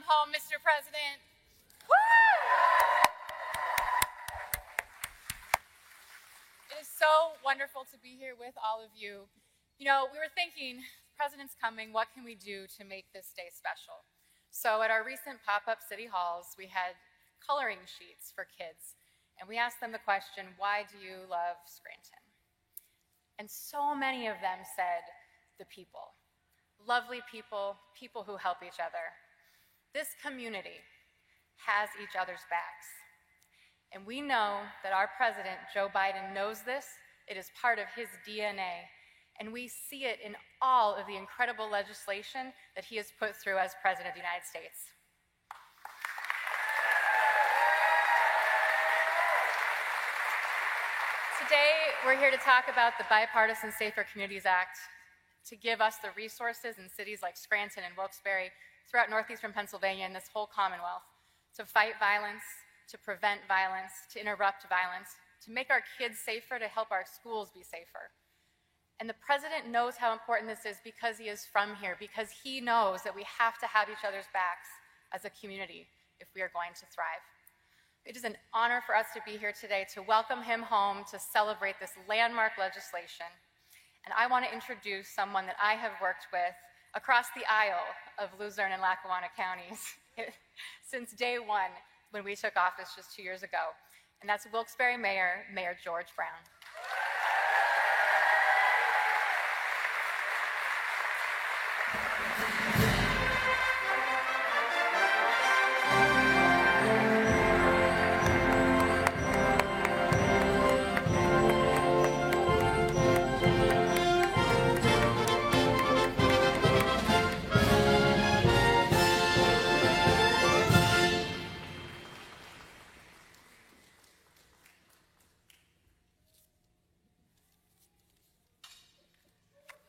home, Mr. President. It is so wonderful to be here with all of you. You know, we were thinking, President's coming, what can we do to make this day special? So at our recent pop-up city halls, we had coloring sheets for kids, and we asked them the question, why do you love Scranton? And so many of them said, the people. Lovely people, people who help each other. This community has each other's backs. And we know that our president, Joe Biden, knows this. It is part of his DNA. And we see it in all of the incredible legislation that he has put through as President of the United States. Today, we're here to talk about the Bipartisan Safer Communities Act to give us the resources in cities like Scranton and Wilkes-Barre throughout northeastern Pennsylvania and this whole Commonwealth to fight violence, to prevent violence, to interrupt violence, to make our kids safer, to help our schools be safer. And the president knows how important this is because he is from here, because he knows that we have to have each other's backs as a community if we are going to thrive. It is an honor for us to be here today to welcome him home, to celebrate this landmark legislation. And I want to introduce someone that I have worked with across the aisle of Luzerne and Lackawanna counties since day one when we took office just 2 years ago. And that's Wilkes-Barre Mayor George Brown.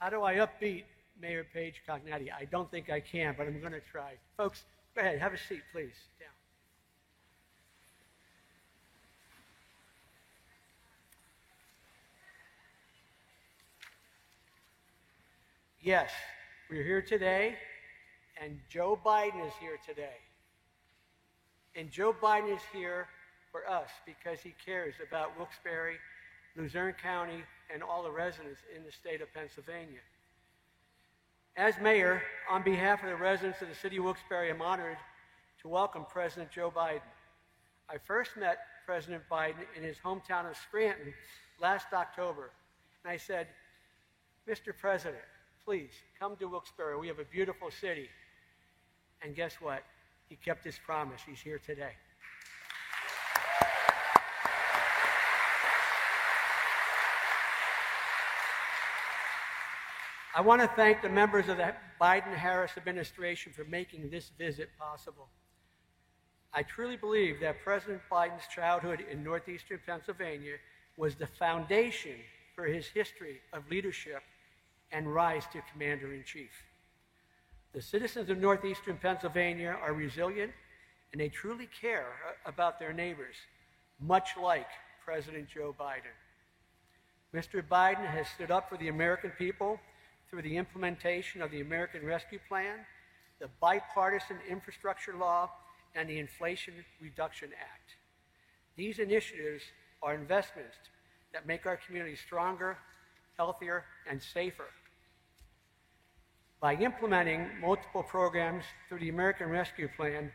How do I upbeat Mayor Paige Cognetti? I don't think I can, but I'm going to try. Folks, go ahead, have a seat, please. Down. Yes, we're here today, and Joe Biden is here today. And Joe Biden is here for us because he cares about Wilkes-Barre, Luzerne County, and all the residents in the state of Pennsylvania. As mayor, on behalf of the residents of the city of Wilkes-Barre, I'm honored to welcome President Joe Biden. I first met President Biden in his hometown of Scranton last October, and I said, Mr. President, please come to Wilkes-Barre. We have a beautiful city. And guess what? He kept his promise. He's here today. I want to thank the members of the Biden-Harris administration for making this visit possible. I truly believe that President Biden's childhood in northeastern Pennsylvania was the foundation for his history of leadership and rise to commander-in-chief. The citizens of northeastern Pennsylvania are resilient, and they truly care about their neighbors, much like President Joe Biden. Mr. Biden has stood up for the American people through the implementation of the American Rescue Plan, the Bipartisan Infrastructure Law, and the Inflation Reduction Act. These initiatives are investments that make our community stronger, healthier, and safer. By implementing multiple programs through the American Rescue Plan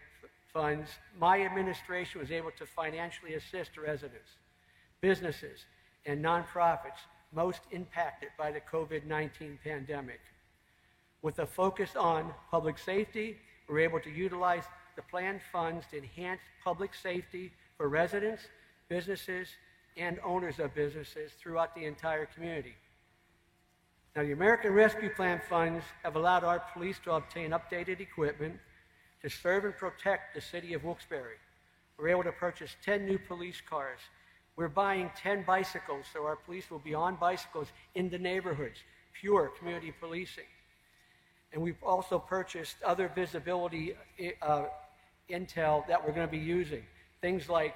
funds, my administration was able to financially assist residents, businesses, and nonprofits most impacted by the COVID-19 pandemic. With a focus on public safety, we're able to utilize the planned funds to enhance public safety for residents, businesses, and owners of businesses throughout the entire community. Now, the American Rescue Plan funds have allowed our police to obtain updated equipment to serve and protect the city of Wilkes-Barre. We're able to purchase 10 new police cars. We're buying 10 bicycles, so our police will be on bicycles in the neighborhoods, pure community policing. And we've also purchased other visibility intel that we're going to be using. Things like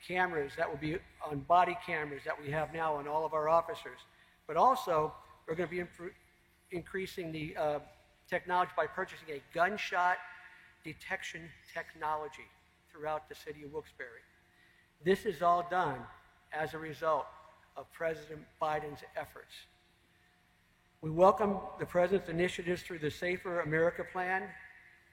cameras that will be on body cameras that we have now on all of our officers. But also, we're going to be increasing the technology by purchasing a gunshot detection technology throughout the city of Wilkes-Barre. This is all done as a result of President Biden's efforts. We welcome the President's initiatives through the Safer America Plan.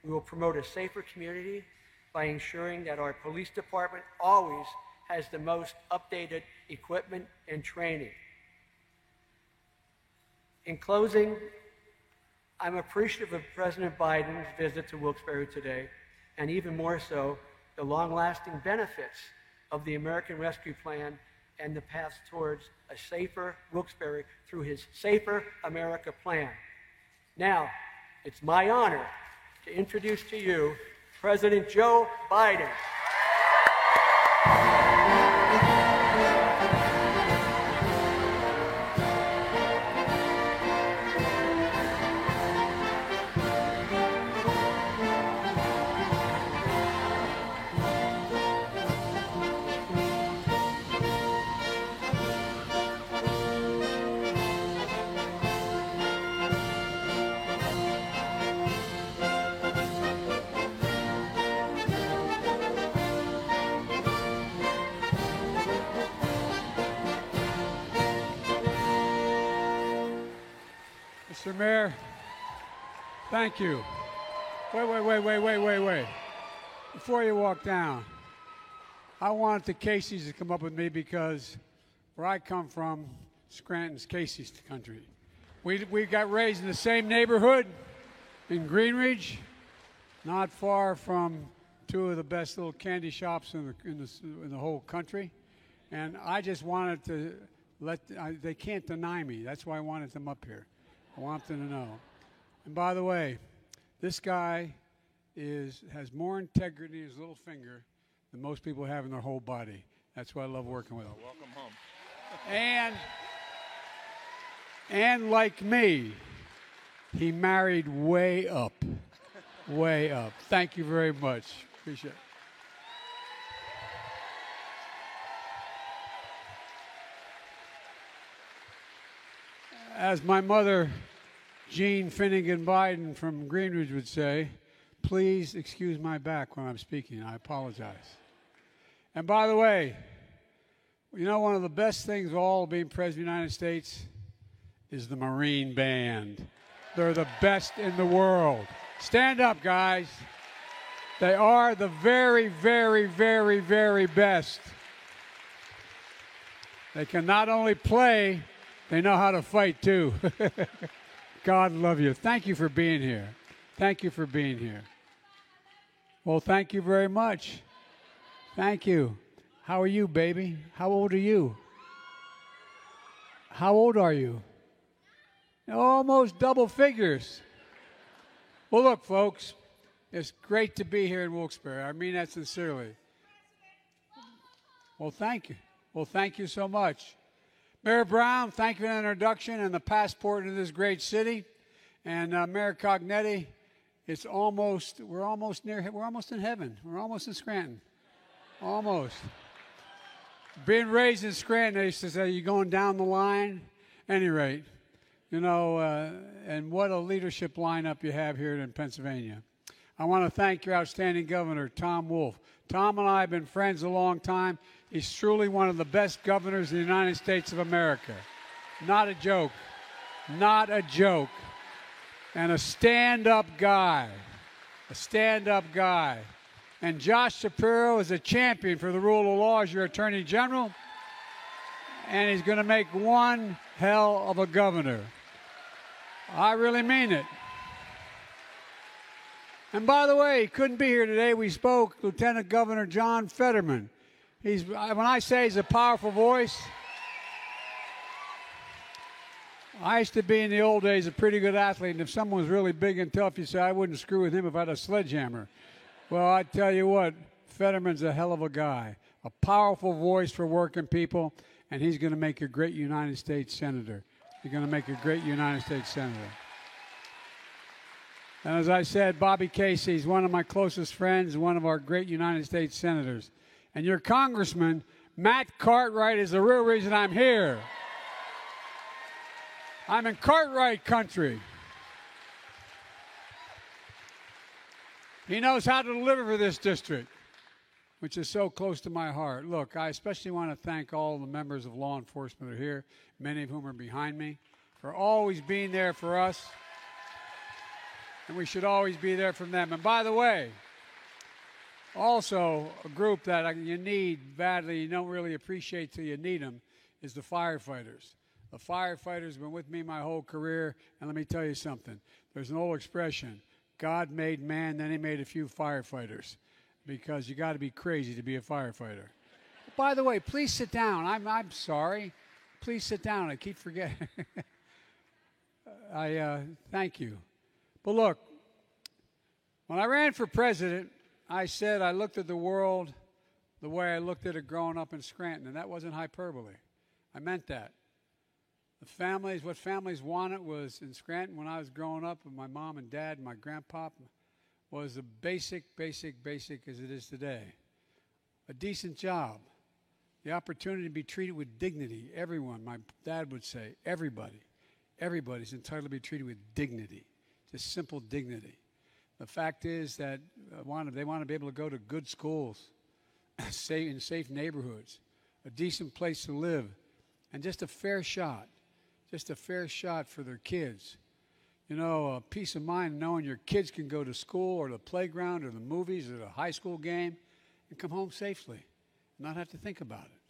We will promote a safer community by ensuring that our police department always has the most updated equipment and training. In closing, I'm appreciative of President Biden's visit to Wilkes-Barre today, and even more so, the long-lasting benefits of the American Rescue Plan and the path towards a safer Wilkes-Barre through his Safer America Plan. Now, it's my honor to introduce to you President Joe Biden. Mr. Mayor, thank you. Wait. Before you walk down, I wanted the Caseys to come up with me because where I come from, Scranton's Casey's country. We got raised in the same neighborhood in Greenridge, not far from two of the best little candy shops in the whole country. And I just wanted to they can't deny me. That's why I wanted them up here. I want them to know. And by the way, this guy has more integrity in his little finger than most people have in their whole body. That's why I love working with him. Welcome home. And like me, he married way up. Way up. Thank you very much. Appreciate it. As my mother, Jean Finnegan Biden from Greenridge would say, please excuse my back when I'm speaking. I apologize. And by the way, you know, one of the best things of all being President of the United States is the Marine Band. They're the best in the world. Stand up, guys. They are the very, very, very, very best. They can not only play, they know how to fight, too. God love you. Thank you for being here. Thank you for being here. Well, thank you very much. Thank you. How are you, baby? How old are you? How old are you? Almost double figures. Well, look, folks, it's great to be here in Wilkes-Barre. I mean that sincerely. Well, thank you. Well, thank you so much. Mayor Brown, thank you for the introduction and the passport into this great city. And Mayor Cognetti, we're almost in heaven. We're almost in Scranton. Almost. Being raised in Scranton, they used to say, you're going down the line. Any rate, you know, and what a leadership lineup you have here in Pennsylvania. I want to thank your outstanding governor, Tom Wolf. Tom and I have been friends a long time. He's truly one of the best governors in the United States of America. Not a joke. Not a joke. And a stand-up guy. A stand-up guy. And Josh Shapiro is a champion for the rule of law as your Attorney General. And he's going to make one hell of a governor. I really mean it. And by the way, he couldn't be here today. We spoke, Lieutenant Governor John Fetterman. When I say he's a powerful voice, I used to be in the old days a pretty good athlete, and if someone was really big and tough, you say, I wouldn't screw with him if I had a sledgehammer. Well, I tell you what, Fetterman's a hell of a guy, a powerful voice for working people, and he's going to make a great United States Senator. He's going to make a great United States Senator. And as I said, Bobby Casey is one of my closest friends, one of our great United States Senators. And your Congressman, Matt Cartwright, is the real reason I'm here. I'm in Cartwright country. He knows how to deliver for this district, which is so close to my heart. Look, I especially want to thank all the members of law enforcement that are here, many of whom are behind me, for always being there for us. And we should always be there for them. And by the way, also a group that you need badly, you don't really appreciate till you need them, is the firefighters. The firefighters have been with me my whole career, and let me tell you something. There's an old expression, God made man, then he made a few firefighters, because you got to be crazy to be a firefighter. By the way, please sit down. I'm sorry. Please sit down. I keep forgetting. Thank you. But look, when I ran for president, I said I looked at the world the way I looked at it growing up in Scranton, and that wasn't hyperbole. I meant that. What families wanted was in Scranton when I was growing up, with my mom and dad and my grandpa, was the basic as it is today. A decent job, the opportunity to be treated with dignity. Everyone, my dad would say, everybody's entitled to be treated with dignity, just simple dignity. The fact is that they want to be able to go to good schools, in safe neighborhoods, a decent place to live, and just a fair shot for their kids. You know, a peace of mind knowing your kids can go to school or the playground or the movies or the high school game and come home safely and not have to think about it.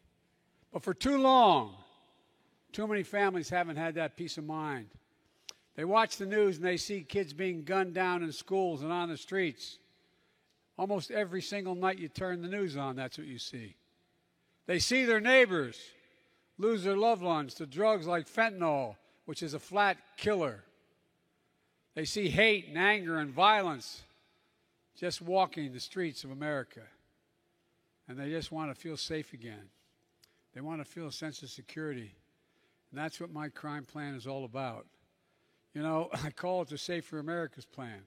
But for too long, too many families haven't had that peace of mind. They watch the news and they see kids being gunned down in schools and on the streets. Almost every single night you turn the news on, that's what you see. They see their neighbors lose their loved ones to drugs like fentanyl, which is a flat killer. They see hate and anger and violence just walking the streets of America. And they just want to feel safe again. They want to feel a sense of security. And that's what my crime plan is all about. You know, I call it the Safer America's Plan.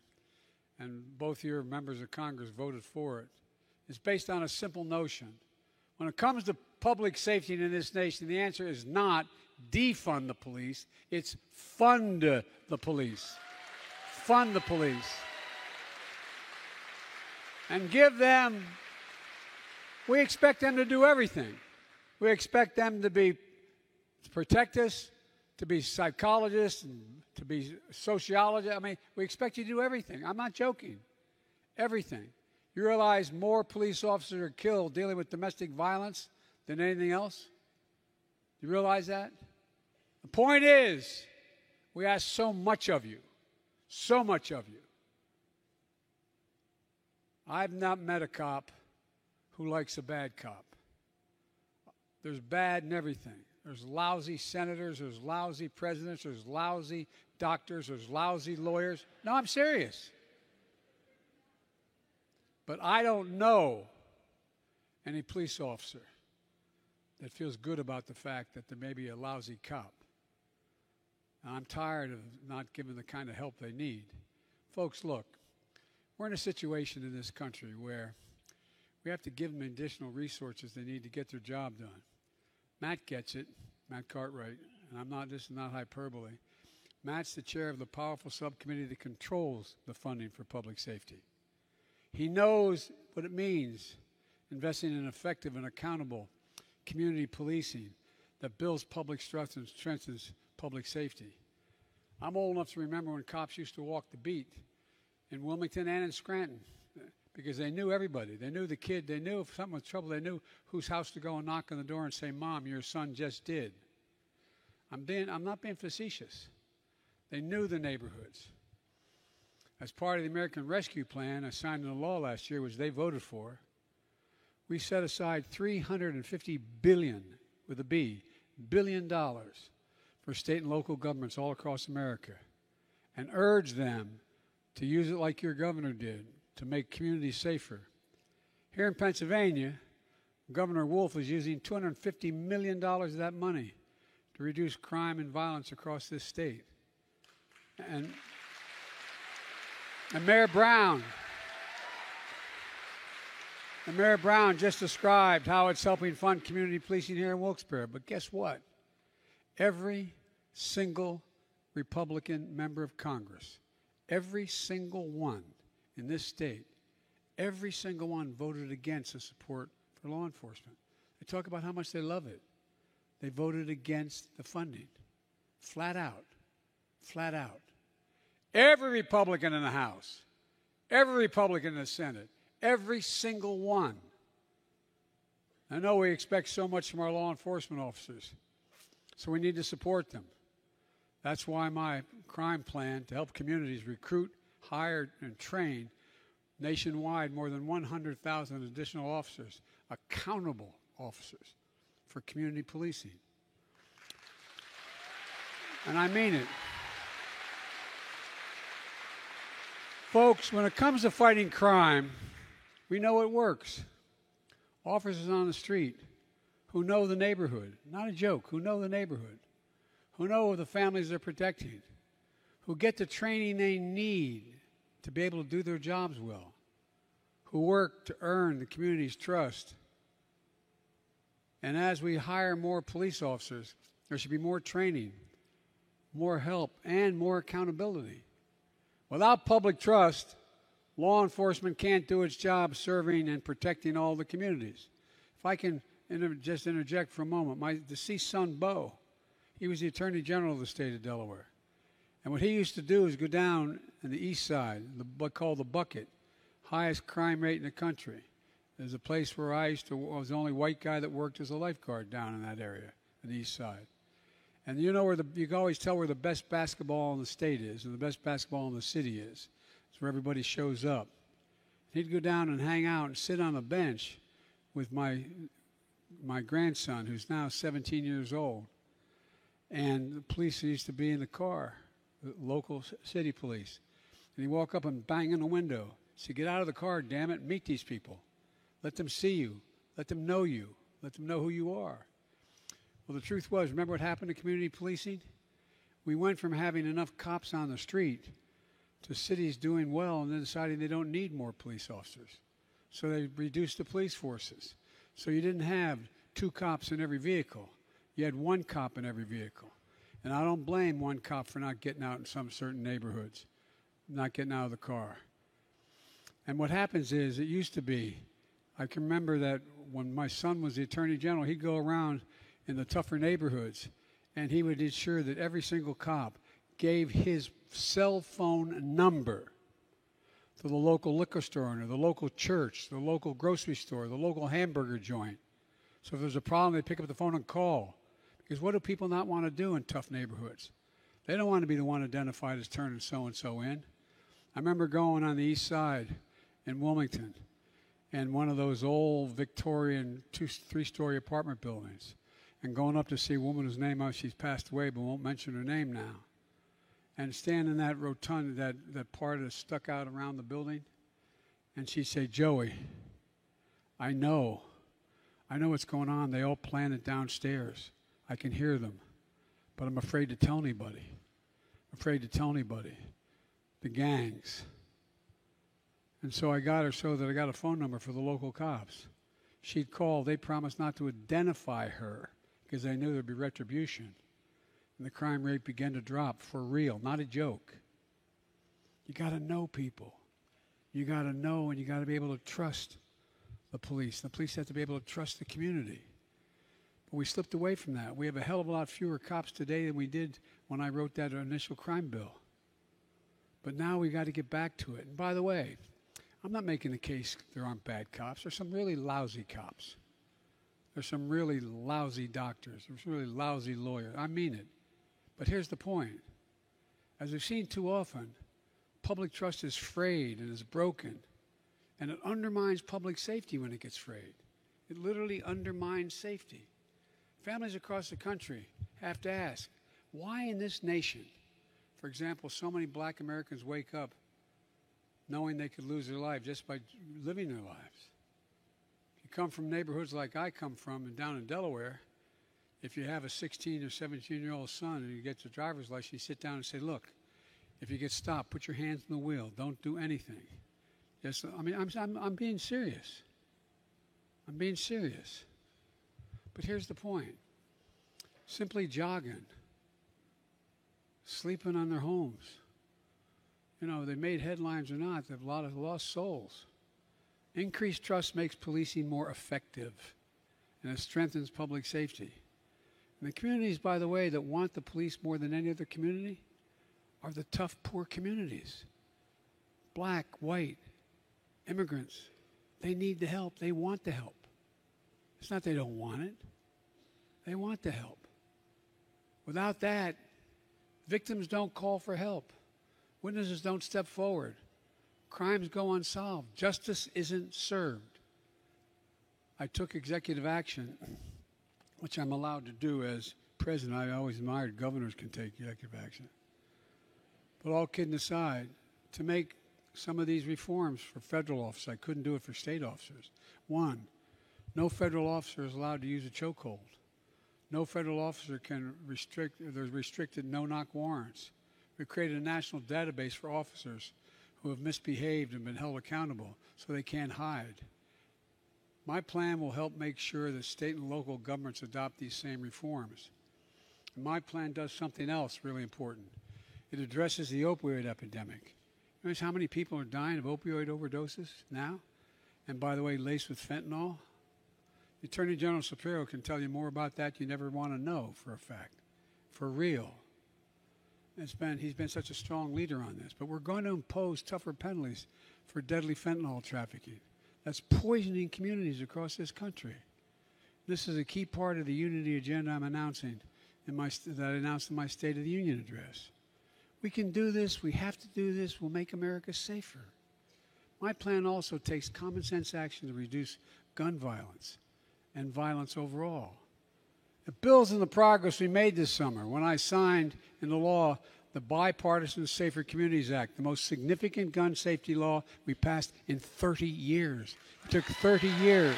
And both your members of Congress voted for it. It's based on a simple notion. When it comes to public safety in this nation, the answer is not defund the police. It's fund the police. Fund the police. And give them, we expect them to do everything. We expect them to protect us, to be psychologists, and to be sociologists. I mean, we expect you to do everything. I'm not joking. Everything. You realize more police officers are killed dealing with domestic violence than anything else? You realize that? The point is, we ask so much of you. So much of you. I've not met a cop who likes a bad cop. There's bad in everything. There's lousy senators, there's lousy presidents, there's lousy doctors, there's lousy lawyers. No, I'm serious. But I don't know any police officer that feels good about the fact that there may be a lousy cop. And I'm tired of not giving the kind of help they need. Folks, look, we're in a situation in this country where we have to give them additional resources they need to get their job done. Matt gets it, Matt Cartwright, and this is not hyperbole. Matt's the chair of the powerful subcommittee that controls the funding for public safety. He knows what it means investing in effective and accountable community policing that builds public trust and strengthens public safety. I'm old enough to remember when cops used to walk the beat in Wilmington and in Scranton because they knew everybody. They knew the kid. They knew if something was trouble. They knew whose house to go and knock on the door and say, "Mom, your son just did." I'm not being facetious. They knew the neighborhoods. As part of the American Rescue Plan, I signed into law last year, which they voted for, we set aside $350 billion, with a B, $billion for state and local governments all across America and urge them to use it like your governor did to make communities safer. Here in Pennsylvania, Governor Wolf is using $250 million of that money to reduce crime and violence across this state. And Mayor Brown just described how it's helping fund community policing here in Wilkes-Barre. But guess what? Every single Republican member of Congress, every single one in this state every single one voted against the support for law enforcement. They talk about how much they love it. They voted against the funding. Flat out. Flat out. Every Republican in the House, every Republican in the Senate, every single one. I know we expect so much from our law enforcement officers, so we need to support them. That's why my crime plan to help communities recruit, hire, and train nationwide more than 100,000 additional officers, accountable officers, for community policing. And I mean it. Folks, when it comes to fighting crime, we know it works. Officers on the street who know the neighborhood, not a joke, who know the neighborhood, who know the families they're protecting, who get the training they need to be able to do their jobs well, who work to earn the community's trust. And as we hire more police officers, there should be more training, more help, and more accountability. Without public trust, law enforcement can't do its job serving and protecting all the communities. If I can just interject for a moment, my deceased son, Bo, he was the Attorney General of the state of Delaware. And what he used to do is go down in the east side, what's called the Bucket, highest crime rate in the country. There's a place where I was the only white guy that worked as a lifeguard down in that area, on the east side. And you know you can always tell where the best basketball in the state is and the best basketball in the city is. It's where everybody shows up. He'd go down and hang out and sit on a bench with my grandson, who's now 17 years old. And the police used to be in the car, the local city police. And he'd walk up and bang on the window. Say, "Get out of the car, damn it, meet these people. Let them see you. Let them know you. Let them know who you are." Well, the truth was, remember what happened to community policing? We went from having enough cops on the street to cities doing well and then deciding they don't need more police officers. So they reduced the police forces. So you didn't have 2 cops in every vehicle. You had 1 cop in every vehicle. And I don't blame 1 cop for not getting out in some certain neighborhoods, not getting out of the car. And what happens is, it used to be, I can remember that when my son was the Attorney General, he'd go around in the tougher neighborhoods, and he would ensure that every single cop gave his cell phone number to the local liquor store owner, the local church, the local grocery store, the local hamburger joint. So if there's a problem, they'd pick up the phone and call. Because what do people not want to do in tough neighborhoods? They don't want to be the one identified as turning so-and-so in. I remember going on the east side in Wilmington in one of those old Victorian 2-3-story apartment buildings, and going up to see a woman whose name she's passed away, but won't mention her name now, and stand in that rotund, that part that stuck out around the building, and she'd say, "Joey, I know what's going on. They all plan it downstairs. I can hear them, but I'm afraid to tell anybody. I'm afraid to tell anybody. The gangs." And so I got her so that I got a phone number for the local cops. She'd call. They promised not to identify her because they knew there'd be retribution. And the crime rate began to drop for real, not a joke. You got to know people. You got to know, and you got to be able to trust the police. The police have to be able to trust the community. But we slipped away from that. We have a hell of a lot fewer cops today than we did when I wrote that initial crime bill. But now we got to get back to it. And by the way, I'm not making the case there aren't bad cops. There's some really lousy cops. There's some really lousy doctors. There's really lousy lawyers. I mean it. But here's the point. As we've seen too often, public trust is frayed and is broken. And it undermines public safety when it gets frayed. It literally undermines safety. Families across the country have to ask, why in this nation, for example, so many black Americans wake up knowing they could lose their life just by living their lives? If you come from neighborhoods like I come from and down in Delaware, if you have a 16 or 17-year-old son and he gets a driver's license, you sit down and say, "Look, if you get stopped, put your hands on the wheel. Don't do anything." Yes, I mean, I'm being serious. I'm being serious. But here's the point. Simply jogging, sleeping on their homes. You know, they made headlines or not, they have a lot of lost souls. Increased trust makes policing more effective, and it strengthens public safety. And the communities, by the way, that want the police more than any other community are the tough, poor communities. Black, white, immigrants. They need the help. They want the help. It's not they don't want it. They want the help. Without that, victims don't call for help. Witnesses don't step forward. Crimes go unsolved. Justice isn't served. I took executive action, which I'm allowed to do as president. I always admired governors can take executive action. But all kidding aside, to make some of these reforms for federal officers, I couldn't do it for state officers. One, no federal officer is allowed to use a chokehold. No federal officer can there's restricted no-knock warrants. We created a national database for officers who have misbehaved and been held accountable so they can't hide. My plan will help make sure that state and local governments adopt these same reforms. And my plan does something else really important. It addresses the opioid epidemic. You know how many people are dying of opioid overdoses now? And by the way, laced with fentanyl? Attorney General Shapiro can tell you more about that you never want to know for a fact, for real. He's been such a strong leader on this. But we're going to impose tougher penalties for deadly fentanyl trafficking. That's poisoning communities across this country. This is a key part of the unity agenda I'm announcing that I announced in my State of the Union address. We can do this. We have to do this. We'll make America safer. My plan also takes common sense action to reduce gun violence and violence overall. It builds on the progress we made this summer when I signed into law the Bipartisan Safer Communities Act, the most significant gun safety law we passed in 30 years. It took 30 years.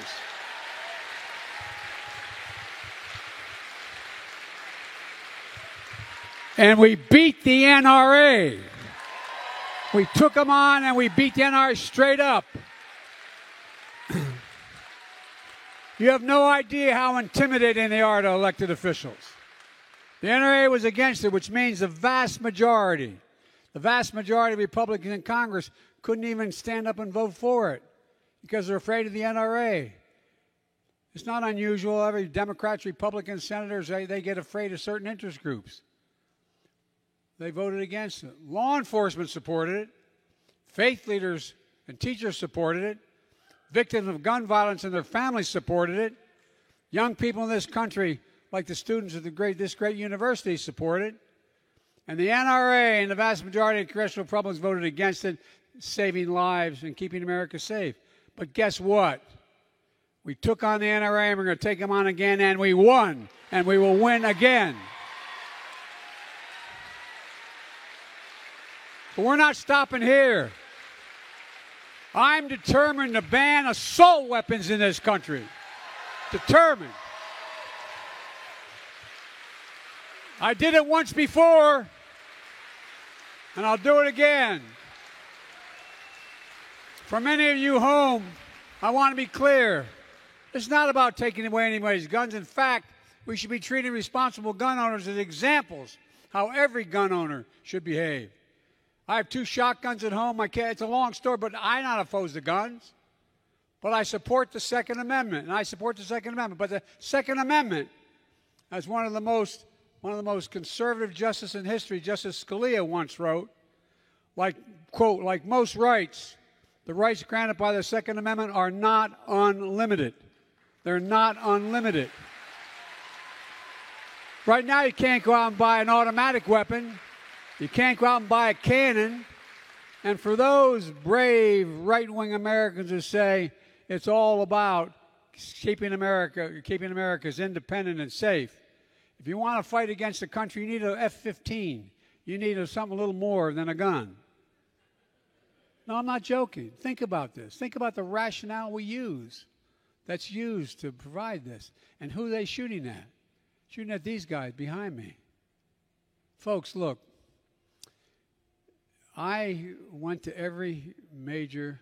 And we beat the NRA. We took them on and we beat the NRA straight up. You have no idea how intimidating they are to elected officials. The NRA was against it, which means the vast majority of Republicans in Congress couldn't even stand up and vote for it because they're afraid of the NRA. It's not unusual. Every Democrats, Republicans, senators, they get afraid of certain interest groups. They voted against it. Law enforcement supported it. Faith leaders and teachers supported it. Victims of gun violence and their families supported it. Young people in this country, like the students of this great university, supported it. And the NRA and the vast majority of congressional Republicans voted against it, saving lives and keeping America safe. But guess what? We took on the NRA and we're going to take them on again, and we won, and we will win again. But we're not stopping here. I'm determined to ban assault weapons in this country. Determined. I did it once before, and I'll do it again. For many of you home, I want to be clear. It's not about taking away anybody's guns. In fact, we should be treating responsible gun owners as examples how every gun owner should behave. I have 2 shotguns at home. It's a long story, but I'm not opposed to guns. But I support the Second Amendment, But the Second Amendment, as one of the most conservative justices in history, Justice Scalia once wrote, quote, like most rights, the rights granted by the Second Amendment are not unlimited. They're not unlimited. Right now, you can't go out and buy an automatic weapon. You can't go out and buy a cannon. And for those brave right-wing Americans who say it's all about keeping America's independent and safe, if you want to fight against the country, you need an F-15. You need something a little more than a gun. No, I'm not joking. Think about this. Think about the rationale that's used to provide this. And who are they shooting at? Shooting at these guys behind me. Folks, look. I went to every major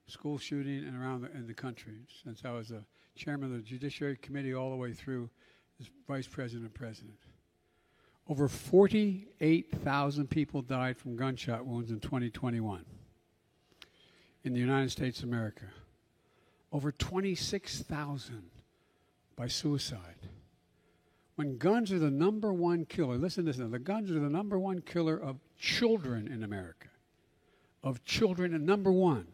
school shooting in the country since I was a chairman of the Judiciary Committee all the way through as vice president and president. Over 48,000 people died from gunshot wounds in 2021 in the United States of America. over 26,000 by suicide. When guns are the number one killer, listen to this now, the guns are the number one killer of children in America. Of children, and number one.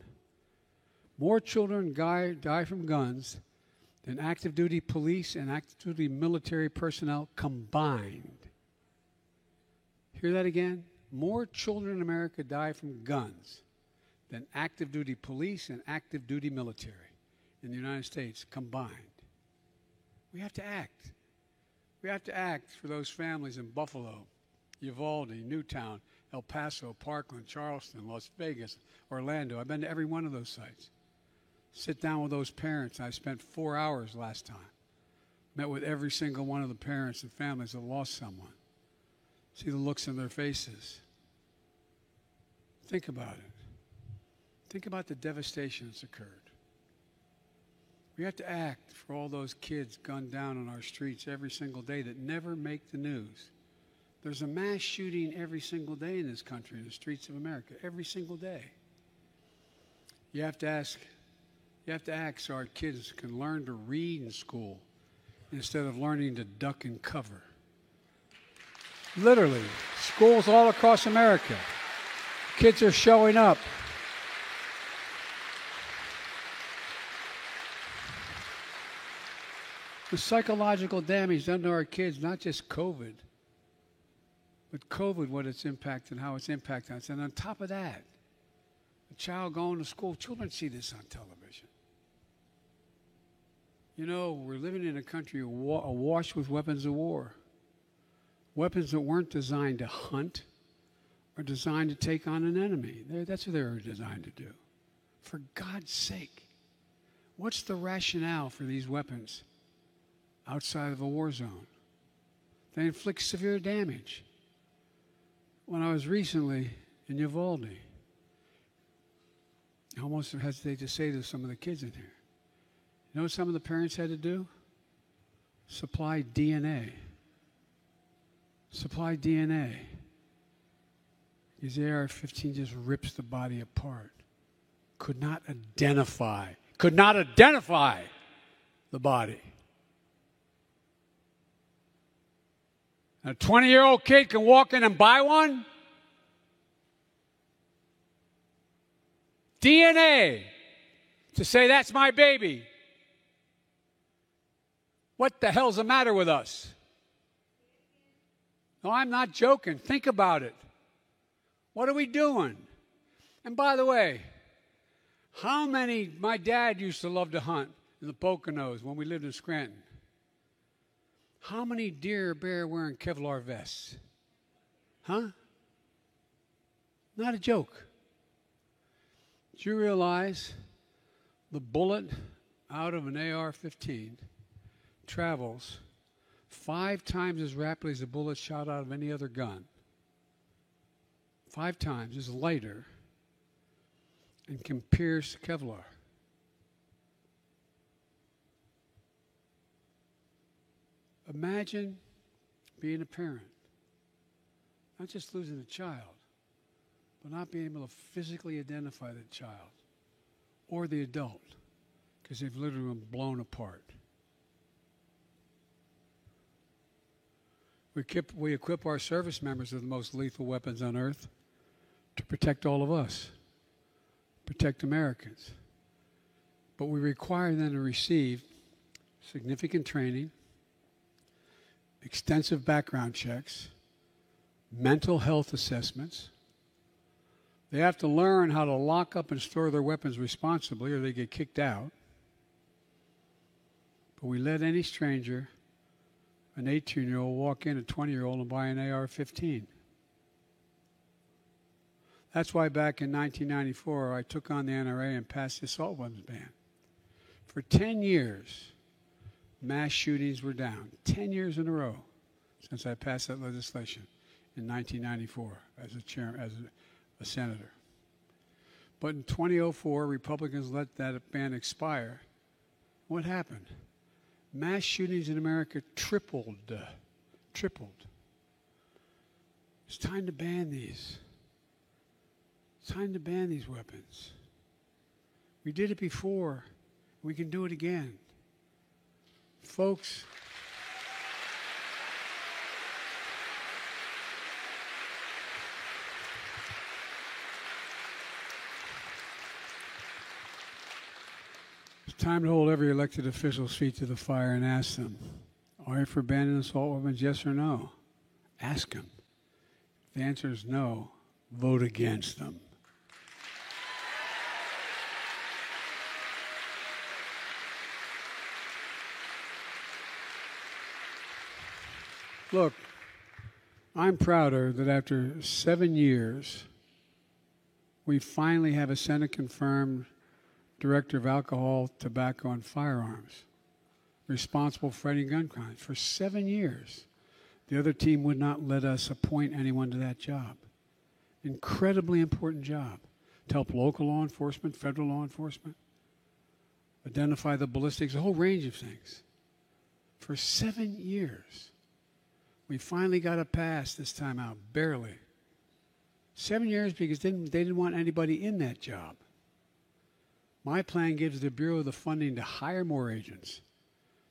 More children die from guns than active duty police and active duty military personnel combined. Hear that again? More children in America die from guns than active duty police and active duty military in the United States combined. We have to act. We have to act for those families in Buffalo, Uvalde, Newtown, El Paso, Parkland, Charleston, Las Vegas, Orlando. I've been to every one of those sites. Sit down with those parents. I spent 4 hours last time. Met with every single one of the parents and families that lost someone. See the looks in their faces. Think about it. Think about the devastation that's occurred. We have to act for all those kids gunned down on our streets every single day that never make the news. There's a mass shooting every single day in this country, in the streets of America, every single day. You have to act so our kids can learn to read in school instead of learning to duck and cover. Literally, schools all across America, kids are showing up. The psychological damage done to our kids, not just COVID, but COVID, what its impact and how it's impacted us. And on top of that, a child going to school, children see this on television. You know, we're living in a country awash with weapons of war. Weapons that weren't designed to hunt or designed to take on an enemy. That's what they were designed to do. For God's sake, what's the rationale for these weapons outside of a war zone? They inflict severe damage. When I was recently in Uvalde, I almost hesitate to say to some of the kids in here, you know what some of the parents had to do? Supply DNA. Supply DNA. Because the AR-15 just rips the body apart. Could not identify the body. A 20-year-old kid can walk in and buy one? DNA to say that's my baby. What the hell's the matter with us? No, I'm not joking. Think about it. What are we doing? And by the way, my dad used to love to hunt in the Poconos when we lived in Scranton. How many deer or bear wearing Kevlar vests? Huh? Not a joke. Do you realize the bullet out of an AR-15 travels 5 times as rapidly as a bullet shot out of any other gun? 5 times, is lighter, and can pierce Kevlar. Imagine being a parent, not just losing a child, but not being able to physically identify the child or the adult because they've literally been blown apart. We equip our service members with the most lethal weapons on earth to protect all of us, protect Americans. But we require them to receive significant training, extensive background checks, mental health assessments. They have to learn how to lock up and store their weapons responsibly or they get kicked out. But we let any stranger, an 18-year-old, walk in, a 20-year-old, and buy an AR-15. That's why back in 1994, I took on the NRA and passed the assault weapons ban. For 10 years, mass shootings were down. 10 years in a row since I passed that legislation in 1994 as a senator. But in 2004, Republicans let that ban expire. What happened? Mass shootings in America tripled. It's time to ban these. It's time to ban these weapons. We did it before. We can do it again. Folks, it's time to hold every elected official's feet to the fire and ask them, are you for banning assault weapons, yes or no? Ask them. If the answer is no, vote against them. Look, I'm prouder that after 7 years, we finally have a Senate-confirmed Director of Alcohol, Tobacco, and Firearms responsible for fighting gun crimes. For 7 years, the other team would not let us appoint anyone to that job. Incredibly important job to help local law enforcement, federal law enforcement, identify the ballistics, a whole range of things. For 7 years. We finally got a pass this time out, barely. 7 years because they didn't want anybody in that job. My plan gives the Bureau the funding to hire more agents,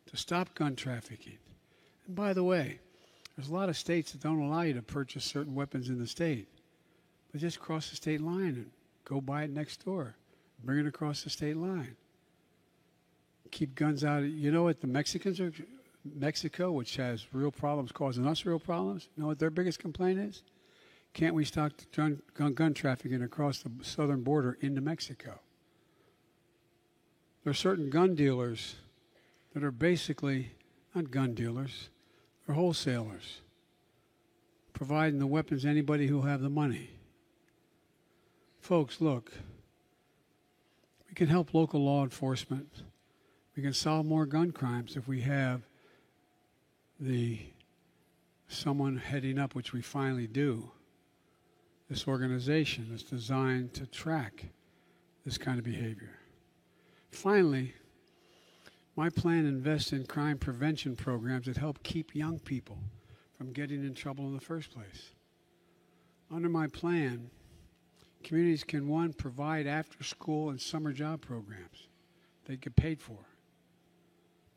to stop gun trafficking. And by the way, there's a lot of states that don't allow you to purchase certain weapons in the state. But just cross the state line and go buy it next door. Bring it across the state line. Keep guns out. You know what the Mexicans are... Mexico, which has real problems, causing us real problems, you know what their biggest complaint is? Can't we stop gun trafficking across the southern border into Mexico? There are certain gun dealers that are basically not gun dealers, they're wholesalers, providing the weapons to anybody who have the money. Folks, look, we can help local law enforcement. We can solve more gun crimes if we have someone heading up, which we finally do, this organization that's designed to track this kind of behavior. Finally, my plan invests in crime prevention programs that help keep young people from getting in trouble in the first place. Under my plan, communities can, one, provide after-school and summer job programs they get paid for.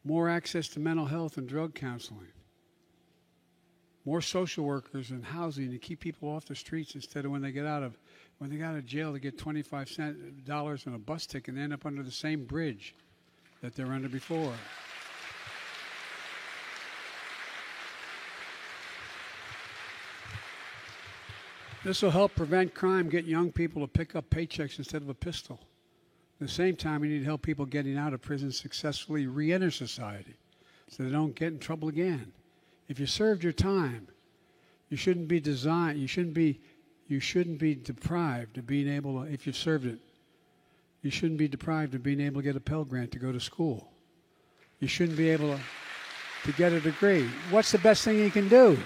More access to mental health and drug counseling. More social workers and housing to keep people off the streets instead of when they get out of jail to get $25 on a bus ticket and end up under the same bridge that they were under before. This will help prevent crime, get young people to pick up paychecks instead of a pistol. At the same time, we need to help people getting out of prison successfully re-enter society so they don't get in trouble again. If you served your time, you shouldn't be deprived of being able to, if you've served it, you shouldn't be deprived of being able to get a Pell Grant to go to school. You shouldn't be able to get a degree. What's the best thing you can do?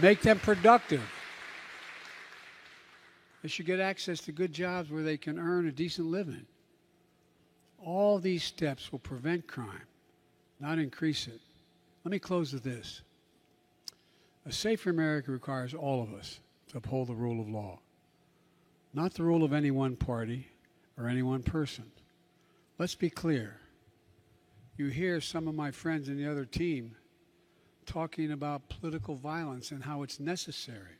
Make them productive. They should get access to good jobs where they can earn a decent living. All these steps will prevent crime, not increase it. Let me close with this. A safer America requires all of us to uphold the rule of law, not the rule of any one party or any one person. Let's be clear. You hear some of my friends in the other team talking about political violence and how it's necessary.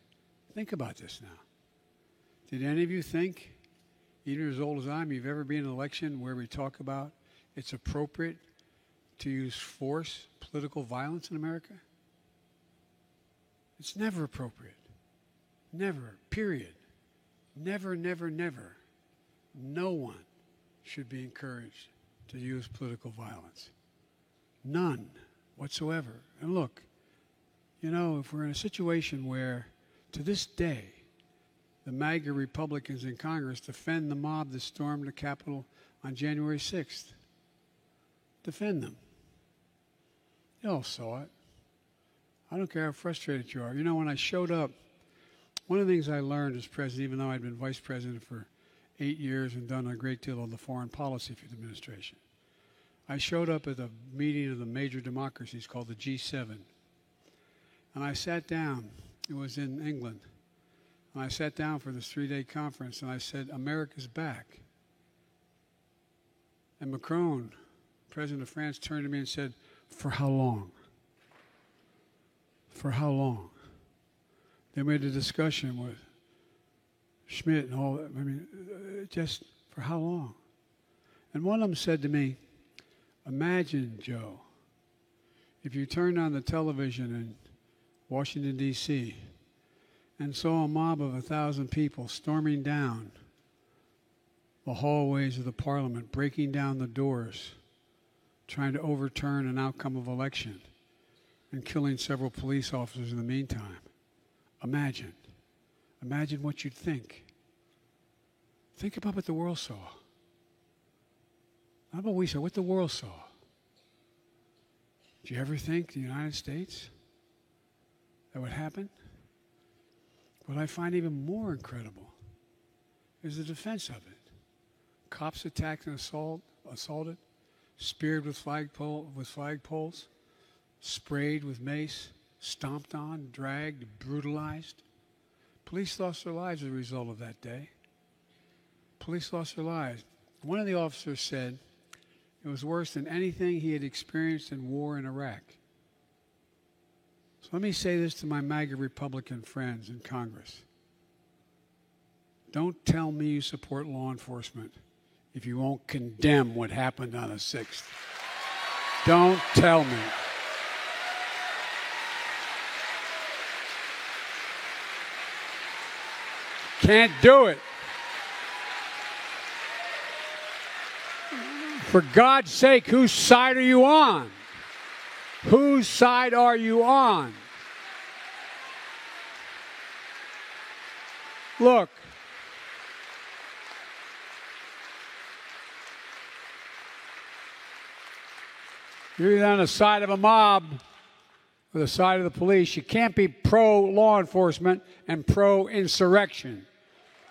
Think about this now. Did any of you think, even as old as I am, you've ever been in an election where we talk about it's appropriate to use force, political violence in America? It's never appropriate. Never, period. Never, never, never. No one should be encouraged to use political violence. None whatsoever. And look, you know, if we're in a situation where, to this day, the MAGA Republicans in Congress defend the mob that stormed the Capitol on January 6th. Defend them. You all saw it. I don't care how frustrated you are. You know, when I showed up, one of the things I learned as president, even though I'd been vice president for 8 years and done a great deal of the foreign policy for the administration, I showed up at a meeting of the major democracies called the G7. And I sat down. It was in England. And I sat down for this 3-day conference, and I said, America's back. And Macron, President of France, turned to me and said, "For how long? For how long?" They made a discussion with Schmidt and all that. I mean, just for how long? And one of them said to me, "Imagine, Joe, if you turned on the television in Washington, D.C., and saw a mob of 1,000 people storming down the hallways of the parliament, breaking down the doors, trying to overturn an outcome of election, and killing several police officers in the meantime. Imagine. Imagine what you'd think. Think about what the world saw. Not what we saw, what the world saw. Do you ever think the United States that would happen? What I find even more incredible is the defense of it. Cops attacked and assaulted, speared with flagpoles, sprayed with mace, stomped on, dragged, brutalized. Police lost their lives as a result of that day. Police lost their lives. One of the officers said it was worse than anything he had experienced in war in Iraq. So let me say this to my MAGA Republican friends in Congress. Don't tell me you support law enforcement if you won't condemn what happened on the 6th. Don't tell me. Can't do it. For God's sake, whose side are you on? Whose side are you on? Look. You're either on the side of a mob or the side of the police. You can't be pro-law enforcement and pro-insurrection.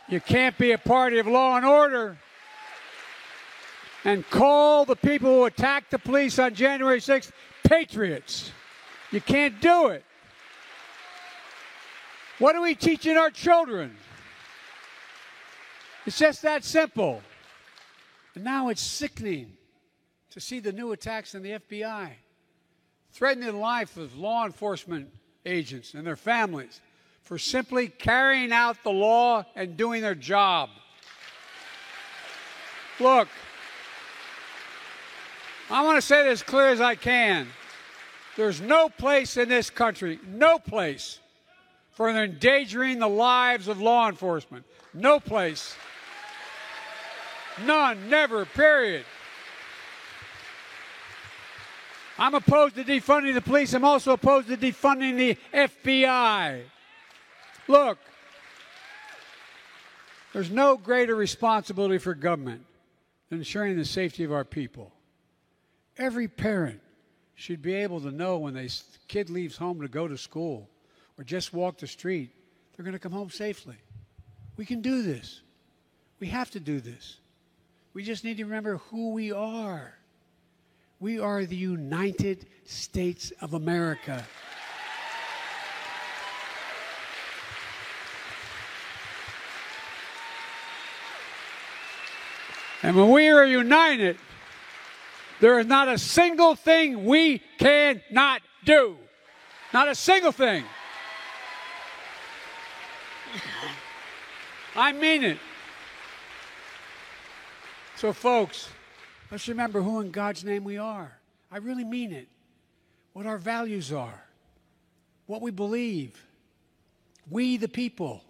You can't be a party of law and order and call the people who attacked the police on January 6th patriots. You can't do it. What are we teaching our children? It's just that simple. And now it's sickening to see the new attacks on the FBI, threatening the life of law enforcement agents and their families for simply carrying out the law and doing their job. Look, I want to say this as clear as I can. There's no place in this country, no place, for endangering the lives of law enforcement. No place. None, never, period. I'm opposed to defunding the police. I'm also opposed to defunding the FBI. Look, there's no greater responsibility for government than ensuring the safety of our people. Every parent should be able to know when their kid leaves home to go to school or just walk the street, they're going to come home safely. We can do this. We have to do this. We just need to remember who we are. We are the United States of America. And when we are united, there is not a single thing we cannot do. Not a single thing. I mean it. So, folks, let's remember who in God's name we are. I really mean it. What our values are. What we believe. We the people.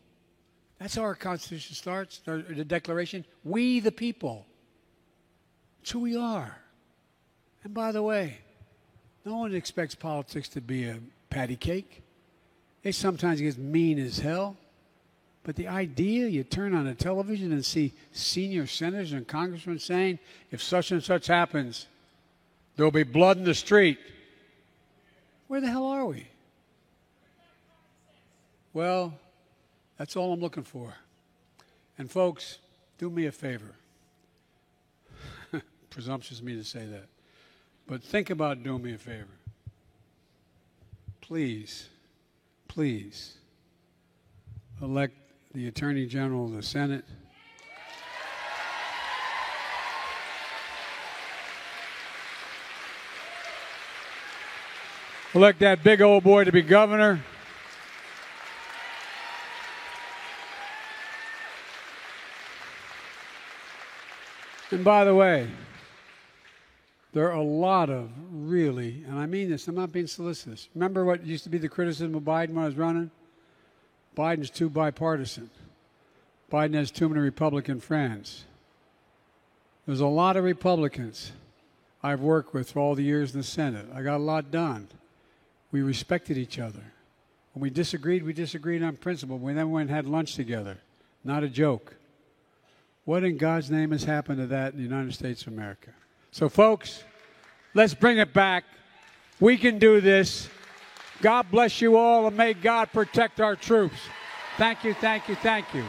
That's how our Constitution starts, the Declaration. We the people. It's who we are. And by the way, no one expects politics to be a patty cake. It sometimes gets mean as hell. But the idea, you turn on the television and see senior senators and congressmen saying, if such and such happens, there'll be blood in the street. Where the hell are we? Well, that's all I'm looking for. And folks, do me a favor. Presumptuous of me to say that. But think about doing me a favor. Please, please, elect the Attorney General of the Senate. elect that big old boy to be governor. And by the way, there are a lot of really, and I mean this, I'm not being solicitous. Remember what used to be the criticism of Biden when I was running? Biden's too bipartisan. Biden has too many Republican friends. There's a lot of Republicans I've worked with for all the years in the Senate. I got a lot done. We respected each other. When we disagreed on principle. We then went and had lunch together. Not a joke. What in God's name has happened to that in the United States of America? So, folks, let's bring it back. We can do this. God bless you all, and may God protect our troops. Thank you, thank you, thank you.